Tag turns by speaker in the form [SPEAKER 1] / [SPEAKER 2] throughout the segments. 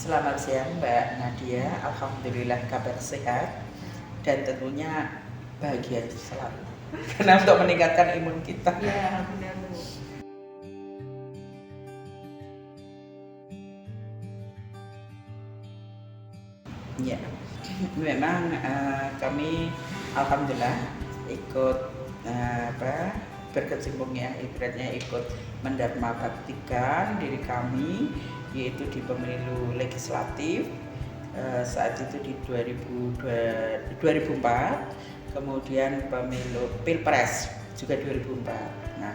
[SPEAKER 1] Selamat siang Mbak Nadia, Alhamdulillah kabar sehat dan tentunya bahagia selalu. Karena untuk meningkatkan imun kita.
[SPEAKER 2] Ya, benar Bu.
[SPEAKER 1] Ya, memang kami Alhamdulillah ikut berkecimpung ya, ibaratnya ikut mendharma baktikan diri kami yaitu di pemilu legislatif saat itu di 2004, kemudian pemilu pilpres juga 2004. Nah,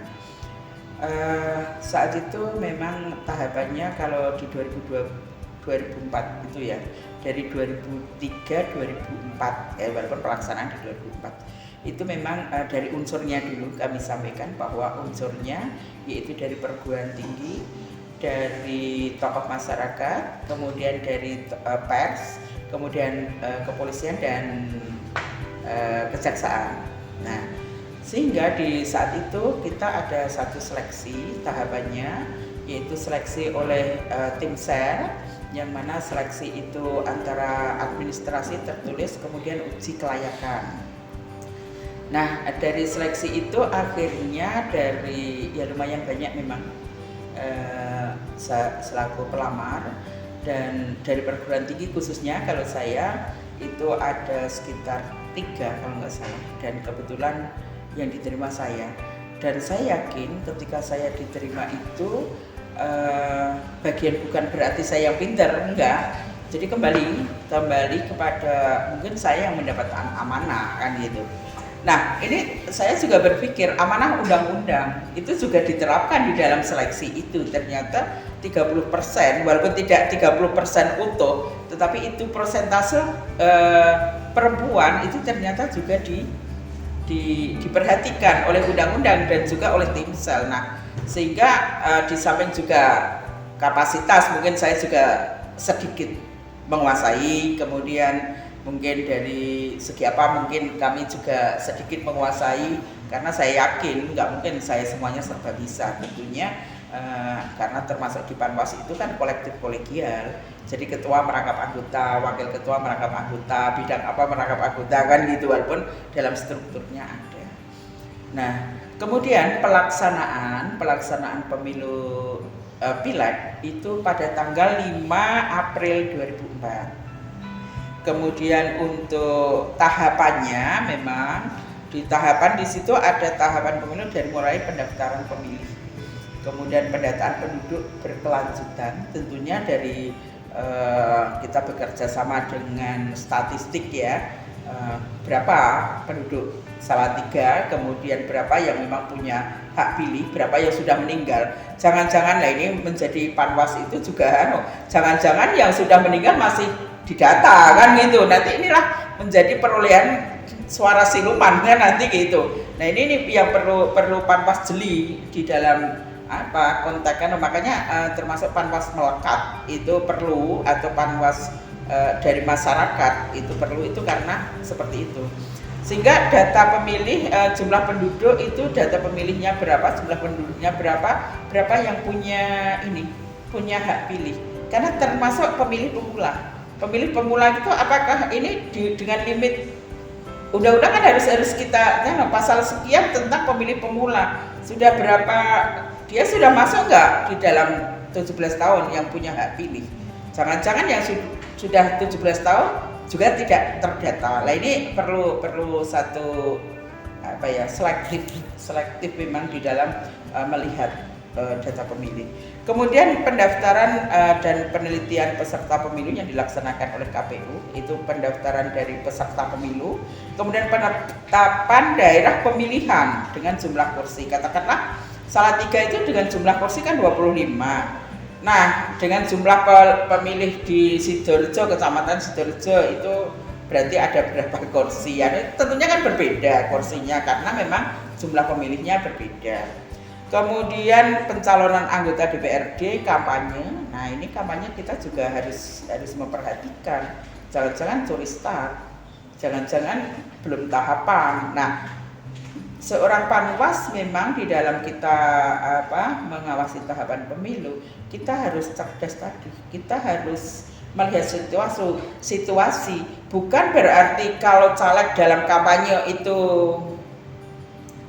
[SPEAKER 1] saat itu memang tahapannya kalau di 2004 itu ya dari 2003 2004 walaupun pelaksanaan di 2004 itu memang dari unsurnya dulu kami sampaikan bahwa unsurnya yaitu dari perguruan tinggi, dari tokoh masyarakat, kemudian dari pers, kemudian kepolisian dan kejaksaan. Nah, sehingga di saat itu kita ada satu seleksi tahapannya yaitu seleksi oleh tim sel, yang mana seleksi itu antara administrasi tertulis kemudian uji kelayakan. Nah, dari seleksi itu akhirnya dari ya lumayan banyak memang selaku pelamar, dan dari perguruan tinggi khususnya kalau saya itu ada sekitar 3 kalau nggak salah, dan kebetulan yang diterima saya. Dan saya yakin ketika saya diterima itu bagian bukan berarti saya yang pinter, enggak. Jadi kembali kepada mungkin saya yang mendapatkan amanah kan gitu. Nah, ini saya juga berpikir amanah undang-undang itu juga diterapkan di dalam seleksi itu. Ternyata 30%, walaupun tidak 30% utuh, tetapi itu persentase perempuan itu ternyata juga diperhatikan oleh undang-undang dan juga oleh tim sel. Nah, sehingga di samping juga kapasitas mungkin saya juga sedikit menguasai, kemudian mungkin dari segi apa mungkin kami juga sedikit menguasai, karena saya yakin nggak mungkin saya semuanya serba bisa tentunya, karena termasuk di Panwas itu kan kolektif kolegial, jadi ketua merangkap anggota, wakil ketua merangkap anggota, bidang apa merangkap anggota kan gitu, walaupun dalam strukturnya ada. Nah, kemudian pelaksanaan pemilu pileg itu pada tanggal 5 April 2004. Kemudian untuk tahapannya memang di tahapan di situ ada tahapan pemilu dari mulai pendaftaran pemilih, kemudian pendataan penduduk berkelanjutan, tentunya dari kita bekerja sama dengan statistik ya, berapa penduduk Salatiga, kemudian berapa yang memang punya hak pilih, berapa yang sudah meninggal. Jangan-jangan lah ini menjadi Panwas itu juga jangan-jangan yang sudah meninggal masih didata kan gitu. Nanti inilah menjadi perolehan suara siluman kan nanti gitu. Nah, ini yang perlu Panwas jeli di dalam apa konteksnya. Makanya termasuk Panwas melekat itu perlu, atau Panwas dari masyarakat itu perlu, itu karena seperti itu. Sehingga data pemilih, jumlah penduduk itu data pemilihnya berapa, jumlah penduduknya berapa yang punya hak pilih. Karena termasuk pemilih pemula. Pemilih pemula itu apakah ini dengan limit undang-undang kan harus kita pasal sekian tentang pemilih pemula, sudah berapa dia sudah masuk nggak di dalam 17 tahun yang punya hak pilih. Jangan-jangan yang sudah 17 tahun juga tidak terdata. Nah, ini perlu satu apa ya, selektif memang di dalam melihat data pemilih. Kemudian pendaftaran dan penelitian peserta pemilu yang dilaksanakan oleh KPU, itu pendaftaran dari peserta pemilu, kemudian penetapan daerah pemilihan dengan jumlah kursi. Katakanlah Salatiga itu dengan jumlah kursi kan 25. Nah, dengan jumlah pemilih di Sidoarjo, Kecamatan Sidoarjo itu berarti ada berapa kursi? Ya, tentunya kan berbeda kursinya karena memang jumlah pemilihnya berbeda. Kemudian pencalonan anggota DPRD, kampanye. Nah, ini kampanye kita juga harus memperhatikan. Jangan-jangan curi start, jangan-jangan belum tahapan. Nah, seorang Panwas memang di dalam kita mengawasi tahapan pemilu, kita harus cerdas tadi. Kita harus melihat situasi. Bukan berarti kalau caleg dalam kampanye itu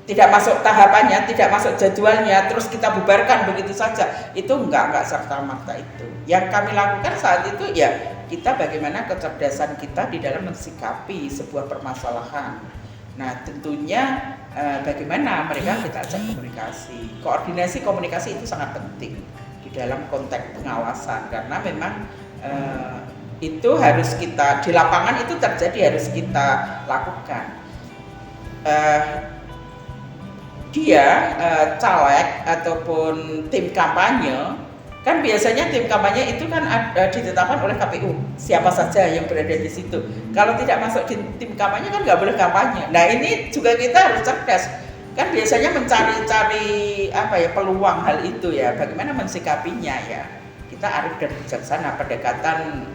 [SPEAKER 1] tidak masuk tahapannya, tidak masuk jadwalnya, terus kita bubarkan begitu saja. Itu enggak serta-merta itu. Yang kami lakukan saat itu ya kita bagaimana kecerdasan kita di dalam mensikapi sebuah permasalahan. Nah tentunya bagaimana mereka kita ajak komunikasi. Koordinasi komunikasi itu sangat penting di dalam konteks pengawasan, karena memang itu harus kita di lapangan itu terjadi, harus kita lakukan. Caleg ataupun tim kampanye kan biasanya tim kampanye itu kan ditetapkan oleh KPU siapa saja yang berada di situ. Kalau tidak masuk di tim kampanye kan nggak boleh kampanye. Nah ini juga kita harus cerdas kan, biasanya mencari peluang hal itu ya, bagaimana mensikapinya ya. Kita arif dan bijaksana, pendekatan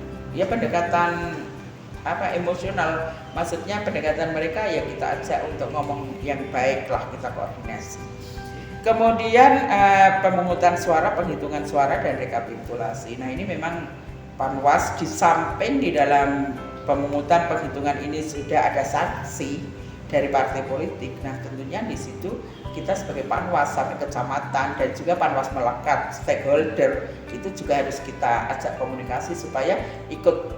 [SPEAKER 1] emosional, maksudnya pendekatan mereka ya kita ajak untuk ngomong yang baik lah, kita koordinasi. Kemudian pemungutan suara, penghitungan suara dan rekapitulasi. Nah ini memang Panwas di samping di dalam pemungutan penghitungan ini sudah ada saksi dari partai politik. Nah tentunya di situ kita sebagai Panwas sampai kecamatan dan juga Panwas melekat stakeholder itu juga harus kita ajak komunikasi supaya ikut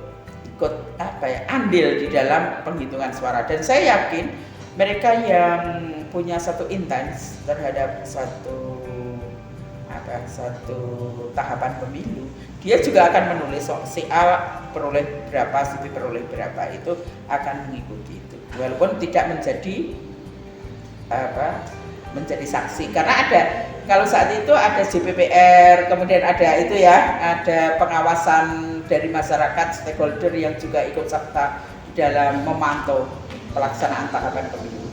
[SPEAKER 1] andil di dalam penghitungan suara. Dan saya yakin mereka yang punya satu intens terhadap satu tahapan pemilu, dia juga akan menulis si A peroleh berapa, si B peroleh berapa, itu akan mengikuti itu walaupun tidak menjadi saksi, karena kalau saat itu ada JPPR, kemudian ada pengawasan dari masyarakat stakeholder yang juga ikut serta dalam memantau pelaksanaan tahapan pemilu.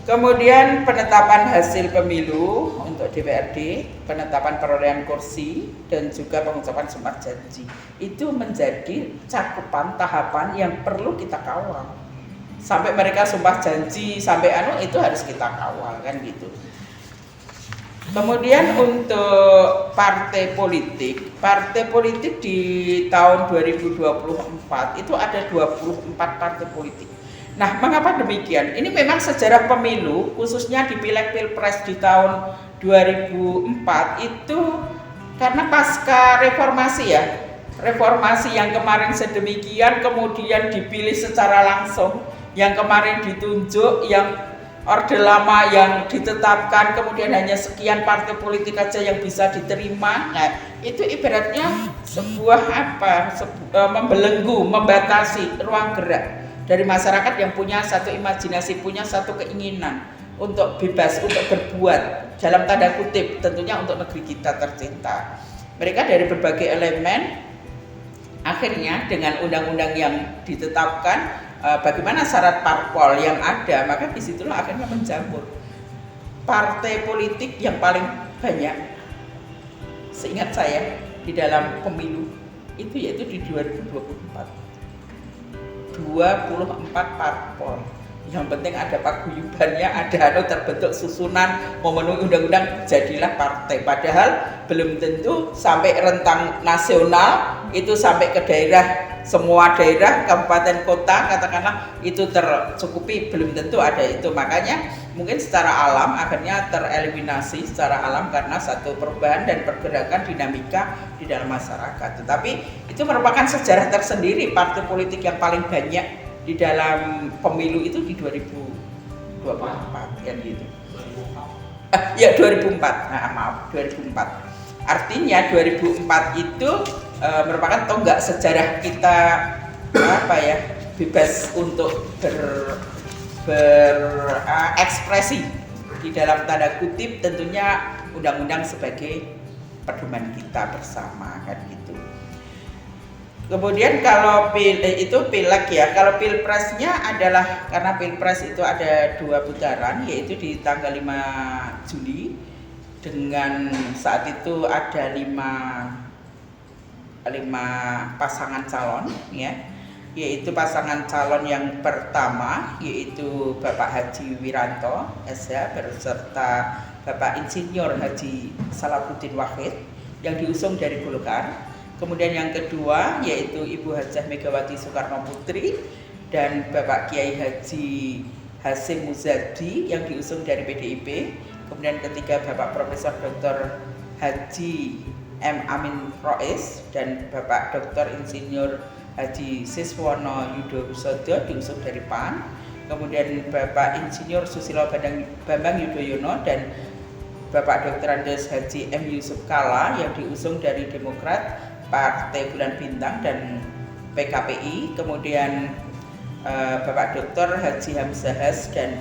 [SPEAKER 1] Kemudian penetapan hasil pemilu untuk DPRD, penetapan perolehan kursi dan juga pengucapan sumpah janji itu menjadi cakupan tahapan yang perlu kita kawal. Sampai mereka sumpah janji sampai itu harus kita kawal kan gitu. Kemudian untuk partai politik di tahun 2024 itu ada 24 partai politik. Nah, mengapa demikian? Ini memang sejarah pemilu, khususnya di Pileg Pilpres di tahun 2004 itu karena pasca reformasi ya, reformasi yang kemarin sedemikian kemudian dipilih secara langsung, yang kemarin ditunjuk, yang orde lama yang ditetapkan, kemudian hanya sekian partai politik aja yang bisa diterima. Nah, itu ibaratnya sebuah membelenggu, membatasi ruang gerak dari masyarakat yang punya satu imajinasi, punya satu keinginan untuk bebas, untuk berbuat dalam tanda kutip, tentunya untuk negeri kita tercinta. Mereka dari berbagai elemen akhirnya dengan undang-undang yang ditetapkan, bagaimana syarat parpol yang ada, maka disitulah akhirnya menjamur partai politik yang paling banyak seingat saya di dalam pemilu itu yaitu di 2024 24 parpol. Yang penting ada paguyubannya, ada terbentuk susunan memenuhi undang-undang, jadilah partai. Padahal belum tentu sampai rentang nasional, itu sampai ke daerah, semua daerah, kabupaten, kota katakanlah itu tercukupi, belum tentu ada itu. Makanya mungkin secara alam akhirnya tereliminasi secara alam karena satu perubahan dan pergerakan dinamika di dalam masyarakat. Tetapi itu merupakan sejarah tersendiri, partai politik yang paling banyak di dalam pemilu itu di 2024 kan gitu. Ya 2004. Nah, maaf, 2004. Artinya 2004 itu merupakan tonggak sejarah kita bebas untuk berekspresi di dalam tanda kutip, tentunya undang-undang sebagai pedoman kita bersama kan gitu. Kemudian kalau itu pileg ya, kalau pilpresnya adalah karena pilpres itu ada 2 putaran, yaitu di tanggal 5 Juli dengan saat itu ada 5 pasangan calon ya, yaitu pasangan calon yang pertama yaitu Bapak Haji Wiranto SH beserta Bapak Insinyur Haji Salahuddin Wahid yang diusung dari Golkar. Kemudian yang kedua yaitu Ibu Hajah Megawati Soekarno Putri dan Bapak Kiai Haji Hasyim Muzadi yang diusung dari PDIP. Kemudian ketiga Bapak Profesor Dr. Haji M. Amin Rais dan Bapak Dr. Insinyur Haji Siswono Yudhoyono diusung dari PAN. Kemudian Bapak Insinyur Susilo Bambang Yudhoyono dan Bapak Dr. Andes Haji M. Yusuf Kalla yang diusung dari Demokrat, Partai Bulan Bintang dan PKPI. Kemudian Bapak Dr. Haji Hamzahas dan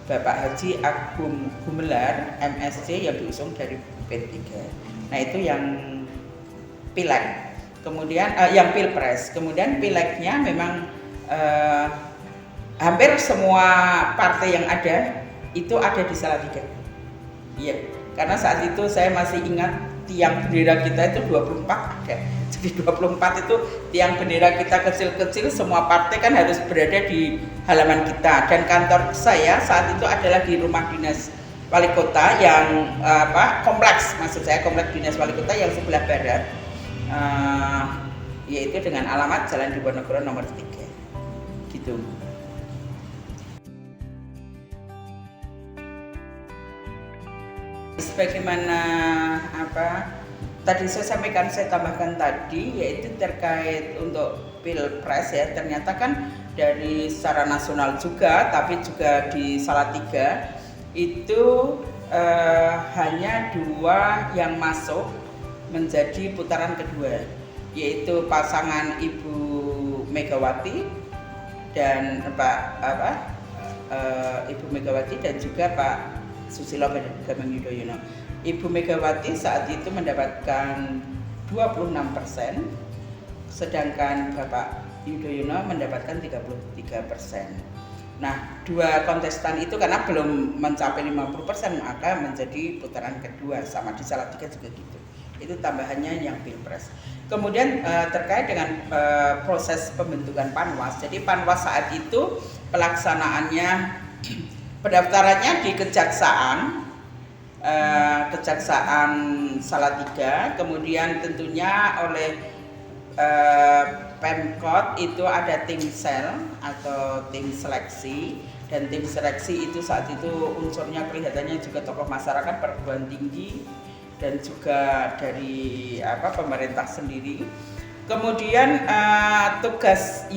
[SPEAKER 1] Bapak Haji Agung Gumelar MSc yang diusung dari P3. Nah itu yang pileg. Kemudian yang pilpres. Kemudian pilegnya memang hampir semua partai yang ada itu ada di Salatiga. Iya, karena saat itu saya masih ingat tiang bendera kita itu 24 ada. Jadi 24 itu tiang bendera kita kecil-kecil, semua partai kan harus berada di halaman kita. Dan kantor saya saat itu adalah di rumah dinas wali kota yang kompleks, maksud saya kompleks dinas wali kota yang sebelah barat, yaitu dengan alamat Jalan Diponegoro nomor 3 gitu. Sebagaimana tadi saya sampaikan, saya tambahkan tadi, yaitu terkait untuk pilpres ya, ternyata kan dari secara nasional juga, tapi juga di Salatiga itu hanya 2 yang masuk menjadi putaran kedua, yaitu pasangan Ibu Megawati dan Ibu Megawati dan juga Pak Susilo Bambang Yudhoyono. Ibu Megawati saat itu mendapatkan 26%, sedangkan Bapak Yudhoyono mendapatkan 33%. Nah, 2 kontestan itu karena belum mencapai 50% maka menjadi putaran kedua, sama di Salatiga juga gitu. Itu tambahannya yang pilpres. Kemudian terkait dengan proses pembentukan Panwas. Jadi Panwas saat itu pelaksanaannya, pendaftarannya di Kejaksaan Salatiga, kemudian tentunya oleh Pemkot itu ada tim sel atau tim seleksi, dan tim seleksi itu saat itu unsurnya kelihatannya juga tokoh masyarakat, perguruan tinggi dan juga dari pemerintah sendiri. Kemudian tugas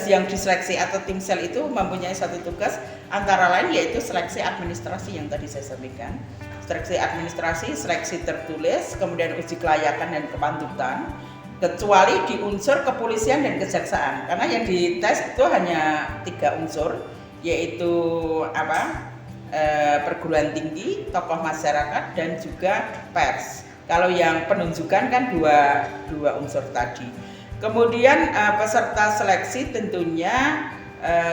[SPEAKER 1] yang diseleksi atau tim sel itu mempunyai satu tugas antara lain yaitu seleksi administrasi yang tadi saya sampaikan. Seleksi administrasi, seleksi tertulis, kemudian uji kelayakan dan kepantutan, kecuali di unsur kepolisian dan kejaksaan, karena yang dites itu hanya 3 unsur, yaitu perguruan tinggi, tokoh masyarakat dan juga pers. Kalau yang penunjukan kan dua unsur tadi. Kemudian peserta seleksi tentunya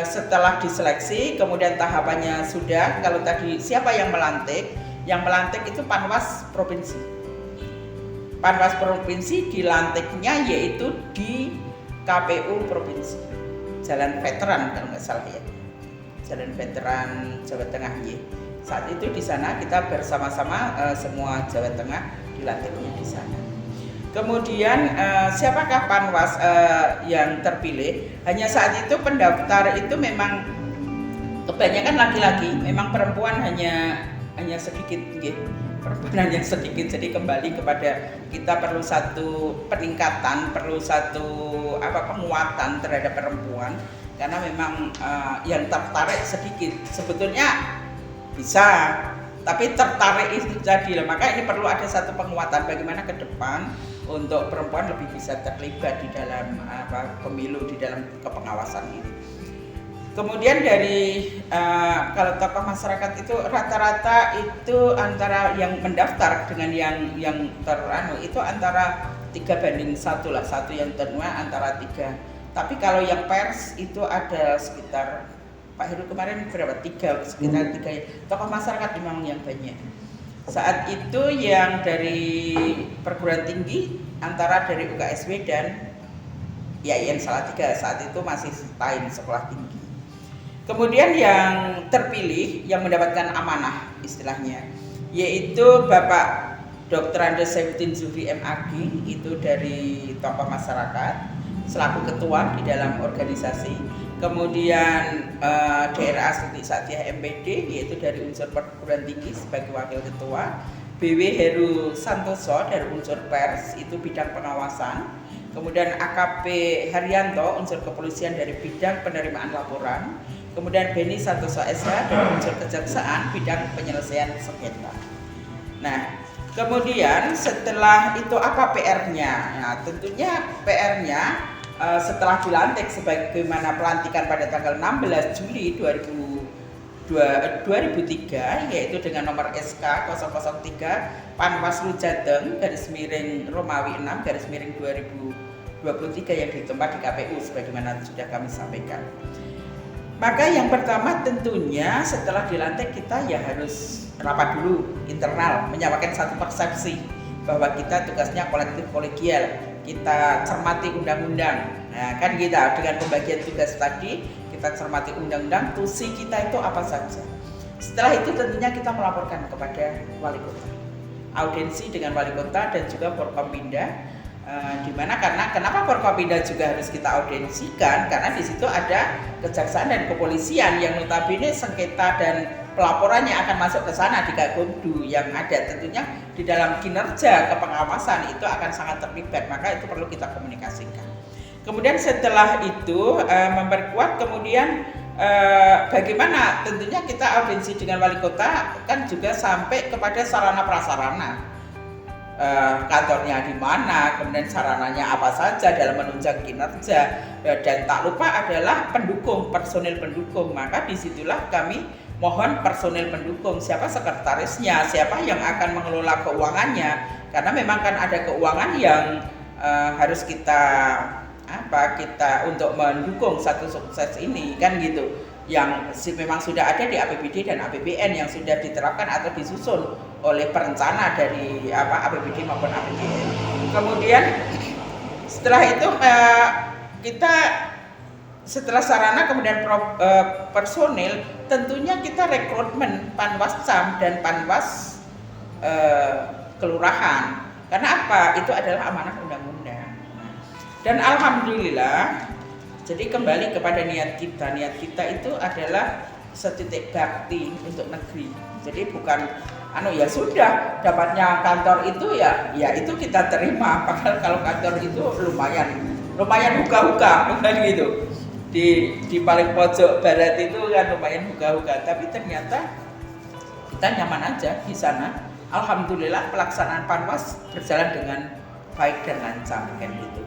[SPEAKER 1] setelah diseleksi, kemudian tahapannya sudah, kalau tadi siapa yang melantik? Yang melantik itu Panwas Provinsi. Panwas Provinsi dilantiknya yaitu di KPU Provinsi, Jalan Veteran kalau nggak salah ya, Jalan Veteran Jawa Tengah ya. Saat itu di sana kita bersama-sama semua Jawa Tengah dilantiknya di sana. Kemudian siapakah Panwas yang terpilih? Hanya saat itu pendaftar itu memang kebanyakan laki-laki, memang perempuan hanya sedikit, perempuan hanya sedikit. Jadi kembali kepada kita perlu satu peningkatan, perlu satu penguatan terhadap perempuan, karena memang yang tertarik sedikit. Sebetulnya bisa, tapi tertarik itu jadi, maka ini perlu ada satu penguatan bagaimana ke depan untuk perempuan lebih bisa terlibat di dalam pemilu, di dalam kepengawasan ini. Kemudian dari kalau tokoh masyarakat itu rata-rata itu antara yang mendaftar dengan yang teranu itu antara 3:1 lah, satu yang terima antara 3. Tapi kalau yang pers itu ada sekitar, Pak Heru kemarin berapa? 3, sekitar 3 tokoh masyarakat memang yang banyak. Saat itu yang dari perguruan tinggi antara dari UKSW dan IAIN Salatiga, saat itu masih STAIN, sekolah tinggi. Kemudian yang terpilih yang mendapatkan amanah istilahnya yaitu Bapak Dr. Andes Saifuddin Zuhri MAG itu dari tokoh masyarakat selaku ketua di dalam organisasi. Kemudian daerah Astuti Satya MPD yaitu dari unsur perguruan tinggi sebagai wakil ketua. BW Heru Santoso dari unsur pers itu bidang pengawasan. Kemudian AKP Haryanto unsur kepolisian dari bidang penerimaan laporan. Kemudian Beni Santoso SH dari unsur kejaksaan bidang penyelesaian sengketa. Nah, kemudian setelah itu apa PR-nya? Nah, tentunya PR-nya setelah dilantik sebagaimana pelantikan pada tanggal 16 Juli 2003 yaitu dengan nomor SK 003 Panwaslu Jateng _Romawi 6 _2023 yang ditempat di KPU sebagaimana sudah kami sampaikan. Maka yang pertama tentunya setelah dilantik kita ya harus rapat dulu internal, menyamakan satu persepsi bahwa kita tugasnya kolektif kolegial, kita cermati undang-undang. Nah kan kita dengan pembagian tugas tadi kita cermati undang-undang, tusi kita itu apa saja. Setelah itu tentunya kita melaporkan kepada wali kota, audiensi dengan wali kota dan juga Forkompinda. Dimana kenapa Forkompinda juga harus kita audiensikan, karena di situ ada kejaksaan dan kepolisian yang notabene sengketa dan pelaporannya akan masuk ke sana di Gakumdu yang ada tentunya di dalam kinerja kepengawasan itu akan sangat terlibat, maka itu perlu kita komunikasikan. Kemudian setelah itu memperkuat kemudian bagaimana tentunya kita audiensi dengan wali kota kan juga sampai kepada sarana prasarana. Kantornya di mana, kemudian sarananya apa saja dalam menunjang kinerja, dan tak lupa adalah pendukung, personil pendukung. Maka disitulah kami mohon personil pendukung, siapa sekretarisnya, siapa yang akan mengelola keuangannya, karena memang kan ada keuangan yang harus kita untuk mendukung satu sukses ini kan gitu, yang memang sudah ada di APBD dan APBN yang sudah diterapkan atau disusun oleh perencana dari APBD maupun APBN. Kemudian setelah itu kita setelah sarana kemudian personil tentunya kita rekrutmen Panwascam dan Panwas kelurahan. Karena apa? Itu adalah amanah undang-undang. Dan alhamdulillah, jadi kembali kepada niat kita itu adalah setitik bakti untuk negeri. Jadi bukan ya sudah dapatnya kantor itu ya itu kita terima. Padahal kalau kantor itu lumayan huka-huka bukan gitu. Di paling pojok barat itu kan lumayan huka-huka, tapi ternyata kita nyaman aja di sana. Alhamdulillah pelaksanaan Panwas berjalan dengan baik dan lancar kan gitu.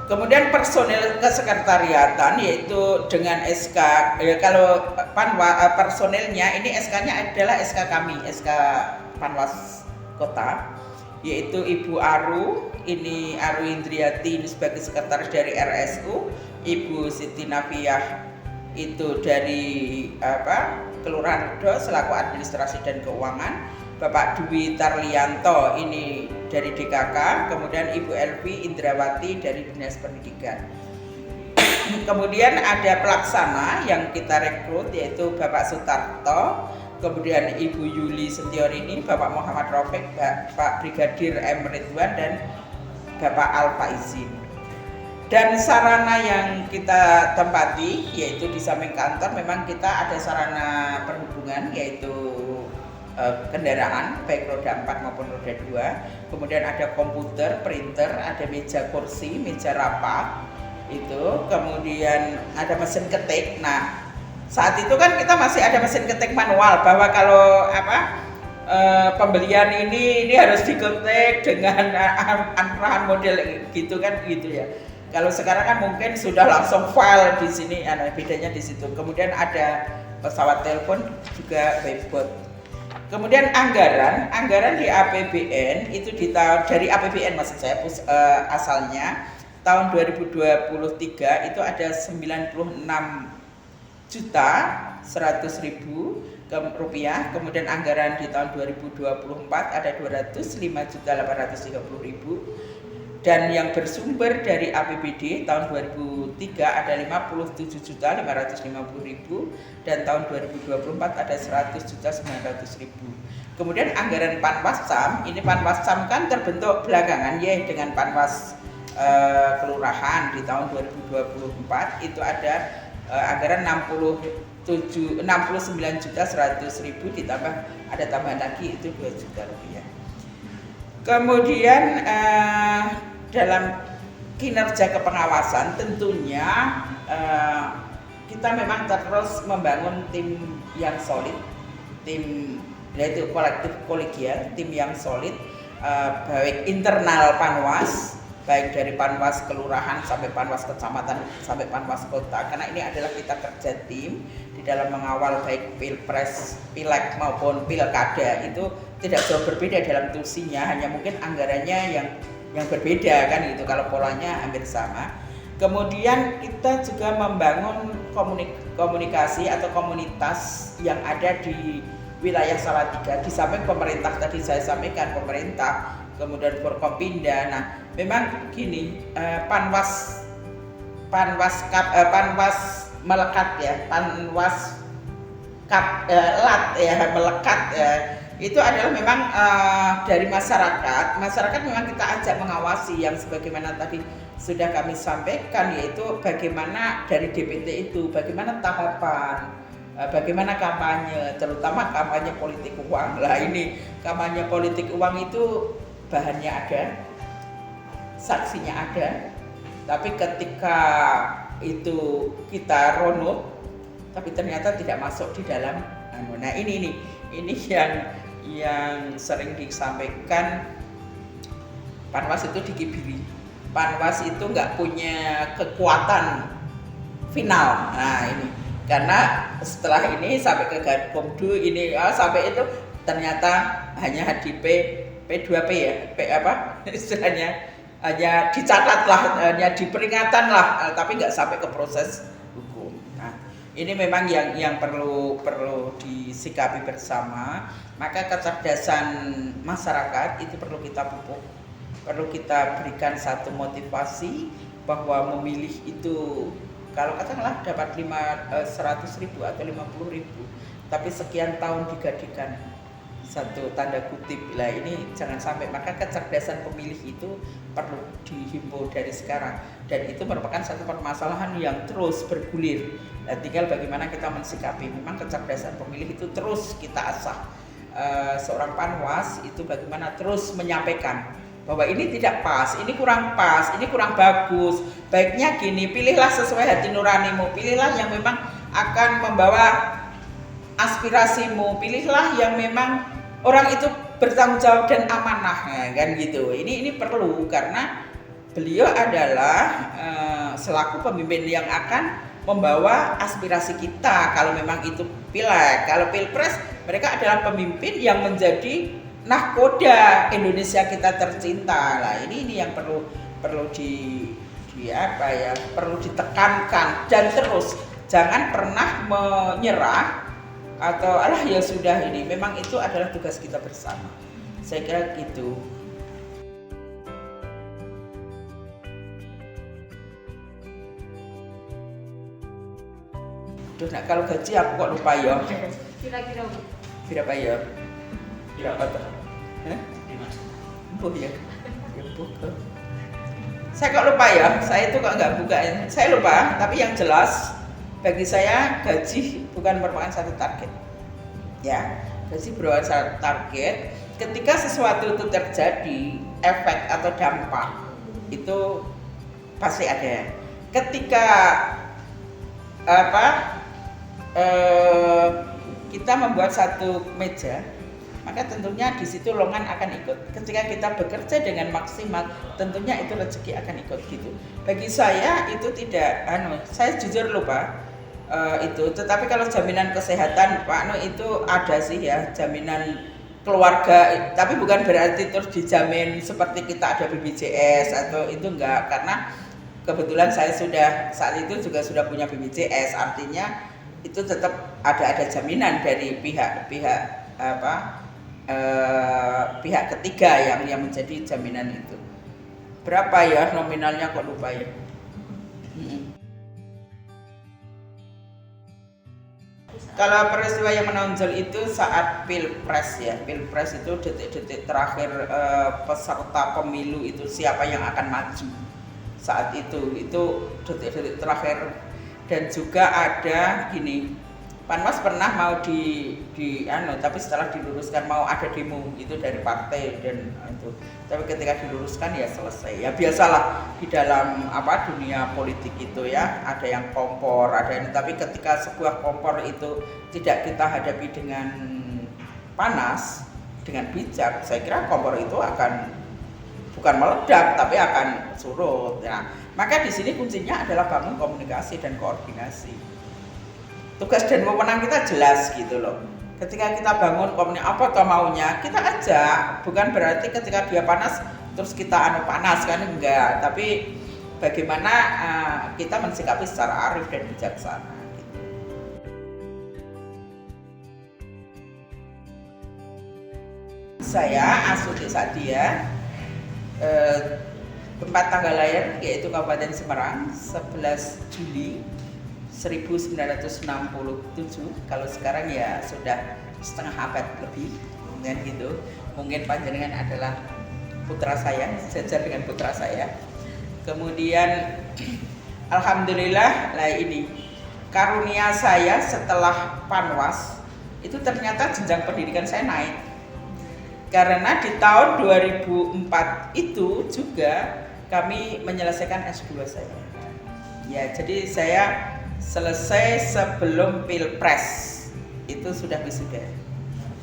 [SPEAKER 1] Kemudian personil kesekretariatan yaitu dengan SK kalau personilnya ini SK-nya adalah SK kami, SK Panwas Kota, yaitu Ibu Aru Indriati ini sebagai sekretaris dari RSU, Ibu Siti Nafiyah itu dari Kelurahan Redo selaku administrasi dan keuangan, Bapak Dwi Tarlianto ini dari DKK, kemudian Ibu Elvi Indrawati dari Dinas Pendidikan. Kemudian ada pelaksana yang kita rekrut yaitu Bapak Sutarto, kemudian Ibu Yuli Setiorini, Bapak Muhammad Rafiq, Pak Brigadir M. Ridwan dan Bapak Alfa Izin. Dan sarana yang kita tempati yaitu di samping kantor memang kita ada sarana perhubungan yaitu kendaraan baik roda 4 maupun roda 2, kemudian ada komputer, printer, ada meja kursi, meja rapat itu, kemudian ada mesin ketik. Nah saat itu kan kita masih ada mesin ketik manual, bahwa kalau pembelian ini harus diketik dengan arahan model gitu kan gitu ya. Kalau sekarang kan mungkin sudah langsung file di sini, bedanya di situ. Kemudian ada pesawat telepon juga webot. Kemudian anggaran di APBN itu dari APBN maksud saya asalnya tahun 2023 itu ada 96.100.000 rupiah. Kemudian anggaran di tahun 2024 ada 205.830.000. Dan yang bersumber dari APBD tahun 2023 2023 ada 57.550.000 dan tahun 2024 ada 100.900.000. Kemudian anggaran Panwassam, ini Panwassam kan terbentuk belakangan ya dengan Panwas kelurahan di tahun 2024 itu ada anggaran 69.100.000 ditambah ada tambahan lagi itu 2 juta rupiah. Kemudian dalam kinerja kepengawasan tentunya kita memang terus membangun tim yang solid, tim yaitu kolektif kolegial, tim yang solid, baik internal Panwas, baik dari Panwas kelurahan sampai Panwas kecamatan sampai Panwas kota, karena ini adalah kita kerja tim di dalam mengawal baik pilpres, pileg maupun pilkada itu tidak jauh berbeda dalam tusinya, hanya mungkin anggarannya yang berbeda kan gitu, kalau polanya hampir sama. Kemudian kita juga membangun komunikasi atau komunitas yang ada di wilayah Salatiga, di samping pemerintah tadi saya sampaikan pemerintah, kemudian Forkompinda. Nah, memang gini, Panwas melekat ya, Panwas lat ya, melekat ya. Itu adalah memang dari masyarakat memang kita ajak mengawasi yang sebagaimana tadi sudah kami sampaikan, yaitu bagaimana dari DPT itu, bagaimana tahapan, bagaimana kampanye, terutama kampanye politik uang. Lah ini kampanye politik uang itu bahannya ada, saksinya ada, tapi ketika itu kita runut, tapi ternyata tidak masuk di dalam. Nah ini yang sering disampaikan, Panwas itu dikibiri, Panwas itu nggak punya kekuatan final. Nah ini karena setelah ini sampai ke Gakumdu ini sampai itu ternyata hanya di P2P ya, P apa istilahnya, hanya dicatat lah, hanya diperingatan lah, tapi nggak sampai ke proses hukum. Nah ini memang yang perlu disikapi bersama. Maka kecerdasan masyarakat itu perlu kita pupuk, perlu kita berikan satu motivasi bahwa memilih itu, kalau katakanlah dapat 100.000 atau 50.000, tapi sekian tahun digadikan satu tanda kutip, lah ini jangan sampai. Maka kecerdasan pemilih itu perlu dihimpun dari sekarang, dan itu merupakan satu permasalahan yang terus bergulir. Nah, tinggal bagaimana kita mensikapi. Memang kecerdasan pemilih itu terus kita asah. Seorang Panwas itu bagaimana terus menyampaikan bahwa ini tidak pas, ini kurang pas, ini kurang bagus, baiknya gini, pilihlah sesuai hati nuranimu, pilihlah yang memang akan membawa aspirasimu, pilihlah yang memang orang itu bertanggung jawab dan amanah, kan gitu. Ini perlu, karena beliau adalah selaku pemimpin yang akan membawa aspirasi kita. Kalau memang itu pileg, kalau pilpres, mereka adalah pemimpin yang menjadi nahkoda Indonesia kita tercinta. Lah ini yang perlu perlu ditekankan, dan terus jangan pernah menyerah atau alah ya sudah, ini memang itu adalah tugas kita bersama. Saya kira gitu. Duh, nah kalau gaji aku kok lupa ya.
[SPEAKER 2] Kira-kira
[SPEAKER 1] Berapa ya? Berapa tuh? Ya. Saya kok lupa ya, saya itu kok nggak buka, saya lupa. Tapi yang jelas bagi saya gaji bukan merupakan satu target. Ya, gaji merupakan satu target. Ketika sesuatu itu terjadi, efek atau dampak itu pasti ada. Ketika kita membuat satu meja, maka tentunya di situ lowongan akan ikut. Ketika kita bekerja dengan maksimal, tentunya itu rezeki akan ikut gitu. Bagi saya itu tidak, saya jujur lupa itu. Tetapi kalau jaminan kesehatan Pak itu ada sih ya, jaminan keluarga. Tapi bukan berarti terus dijamin seperti kita ada BPJS atau itu enggak. Karena kebetulan saya saat itu juga sudah punya BPJS, artinya itu tetap ada jaminan dari pihak ketiga yang menjadi jaminan itu. Berapa ya nominalnya kok lupa ya? Kalau peristiwa yang menonjol itu saat pilpres ya, pilpres itu detik-detik terakhir peserta pemilu itu siapa yang akan maju saat itu detik-detik terakhir. Dan juga ada gini, Panwas pernah mau tapi setelah diluruskan mau ada demo itu dari partai dan itu, tapi ketika diluruskan ya selesai. Ya biasalah di dalam dunia politik itu ya, ada yang kompor, ada ini, tapi ketika sebuah kompor itu tidak kita hadapi dengan panas, dengan bijak, saya kira kompor itu akan bukan meledak tapi akan surut. Nah, maka di sini kuncinya adalah bangun komunikasi dan koordinasi. Tugas dan wewenang kita jelas gitu loh. Ketika kita bangun komunikasi apa toh maunya, kita ajak, bukan berarti ketika dia panas terus kita panas kan, enggak, tapi bagaimana kita mensikapi secara arif dan bijaksana gitu. Saya Astuti Sadia, tempat tanggal lahir yaitu Kabupaten Semarang, 11 Juli 1967. Kalau sekarang ya sudah setengah abad lebih kan gitu. Mungkin panjenengan adalah putra saya, sejajar dengan putra saya. Kemudian alhamdulillah lah ini karunia saya setelah Panwas itu ternyata jenjang pendidikan saya naik. Karena di tahun 2004 itu juga kami menyelesaikan S2 saya. Ya, jadi saya selesai sebelum Pilpres, itu sudah wisuda,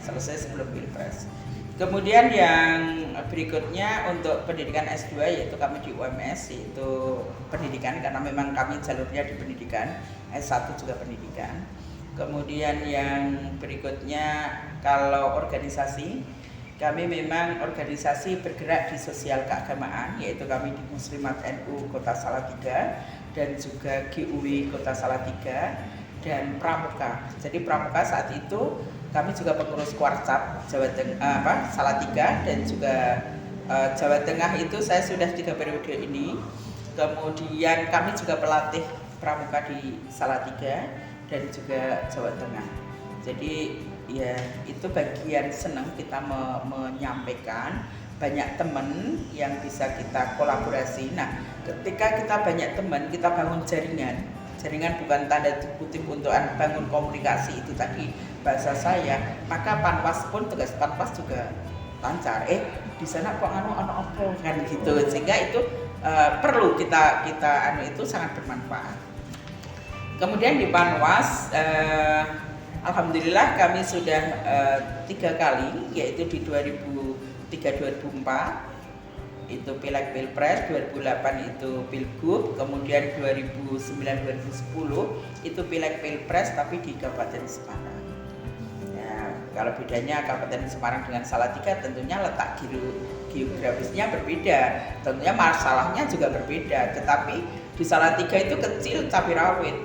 [SPEAKER 1] selesai sebelum Pilpres. Kemudian yang berikutnya untuk pendidikan S2 yaitu kami di UMS, yaitu pendidikan karena memang kami jalurnya di pendidikan, S1 juga pendidikan. Kemudian yang berikutnya kalau organisasi, kami memang organisasi bergerak di sosial keagamaan, yaitu kami di Muslimat NU Kota Salatiga dan juga GUW Kota Salatiga dan Pramuka. Jadi Pramuka saat itu kami juga pengurus Kuarcap Jawa Tengah, Salatiga dan juga Jawa Tengah itu saya sudah 3 periode ini. Kemudian kami juga pelatih Pramuka di Salatiga dan juga Jawa Tengah. Jadi ya itu bagian senang kita menyampaikan banyak teman yang bisa kita kolaborasi. Nah, ketika kita banyak teman, kita bangun jaringan. Jaringan bukan tanda kutip untuk bangun komunikasi itu tadi bahasa saya. Maka Panwas pun tugas Panwas juga lancar. Di sana kok apa kan gitu. Sehingga itu perlu kita itu sangat bermanfaat. Kemudian di Panwas alhamdulillah kami sudah 3 kali, yaitu di 2003-2004 itu Pileg Pilpres, 2008 itu Pilgub, kemudian 2009-2010 itu Pileg Pilpres tapi di Kabupaten Semarang. Ya, kalau bedanya Kabupaten Semarang dengan Salatiga tentunya letak geografisnya berbeda, tentunya masalahnya juga berbeda, tetapi di Salatiga itu kecil cabai rawit,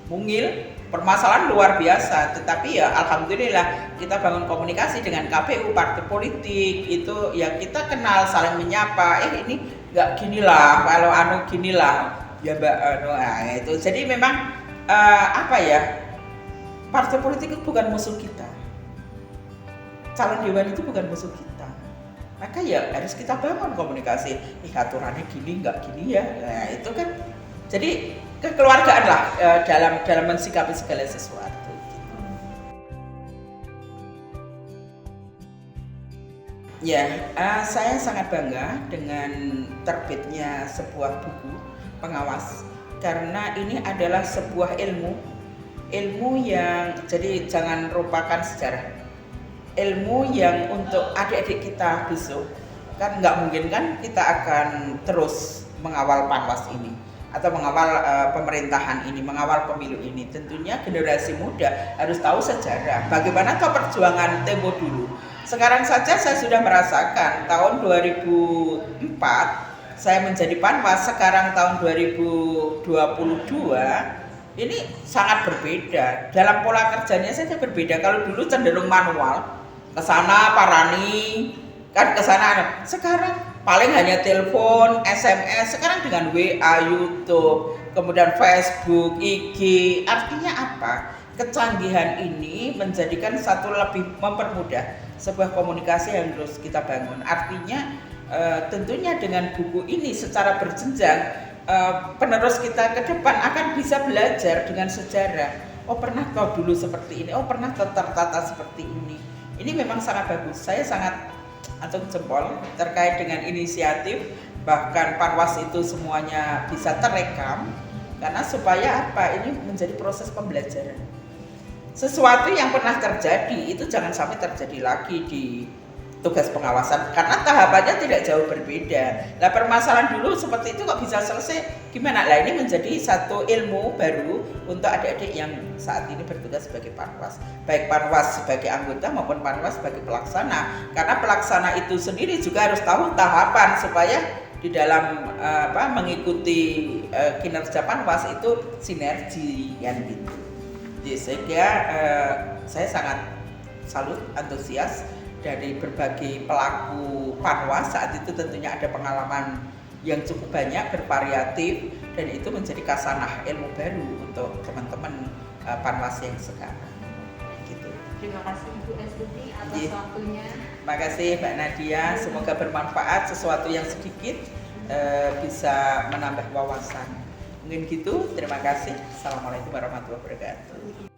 [SPEAKER 1] mungil, permasalahan luar biasa, tetapi ya alhamdulillah kita bangun komunikasi dengan KPU, partai politik itu ya kita kenal, saling menyapa, ini nggak ginilah, kalau ginilah ya mbak itu. Jadi memang partai politik itu bukan musuh kita, calon dewan itu bukan musuh kita, maka ya harus kita bangun komunikasi, aturannya gini nggak gini ya, nah itu kan jadi kekeluargaan lah dalam mensikapi segala sesuatu. Ya, saya sangat bangga dengan terbitnya sebuah buku pengawas karena ini adalah sebuah ilmu yang jadi jangan lupakan sejarah, ilmu yang untuk adik-adik kita besok kan nggak mungkin kan kita akan terus mengawal Panwas ini atau mengawal pemerintahan ini, mengawal pemilu ini. Tentunya generasi muda harus tahu sejarah, bagaimana perjuangan tempo dulu. Sekarang saja saya sudah merasakan tahun 2004 saya menjadi Panwas, sekarang tahun 2022 ini sangat berbeda. Dalam pola kerjanya saja berbeda. Kalau dulu cenderung manual, ke sana parani, kan ke sana. Sekarang paling hanya telepon, SMS, sekarang dengan WA, YouTube, kemudian Facebook, IG. Artinya apa? kecanggihan ini menjadikan satu lebih mempermudah sebuah komunikasi yang terus kita bangun. Artinya tentunya dengan buku ini secara berjenjang penerus kita ke depan akan bisa belajar dengan sejarah. Oh pernah kau dulu seperti ini, oh pernah kau tertata seperti ini. Ini memang sangat bagus. Saya sangat acung jempol terkait dengan inisiatif, bahkan Panwas itu semuanya bisa terekam, karena supaya apa, ini menjadi proses pembelajaran. Sesuatu yang pernah terjadi itu jangan sampai terjadi lagi di tugas pengawasan, karena tahapannya tidak jauh berbeda. Nah permasalahan dulu seperti itu kok bisa selesai gimana? Lah ini menjadi satu ilmu baru untuk adik-adik yang saat ini bertugas sebagai Panwas, baik Panwas sebagai anggota maupun Panwas sebagai pelaksana, karena pelaksana itu sendiri juga harus tahu tahapan supaya di dalam mengikuti kinerja Panwas itu sinergi kan gitu. Jadi sehingga saya sangat salut, antusias dari berbagai pelaku Panwas. Saat itu tentunya ada pengalaman yang cukup banyak, bervariatif, dan itu menjadi kasanah ilmu baru untuk teman-teman Panwas yang sekarang. Gitu.
[SPEAKER 2] Terima kasih Ibu Estuti atas waktunya.
[SPEAKER 1] Terima kasih Mbak Nadia, semoga bermanfaat, sesuatu yang sedikit bisa menambah wawasan. Mungkin gitu, terima kasih. Assalamualaikum warahmatullahi wabarakatuh.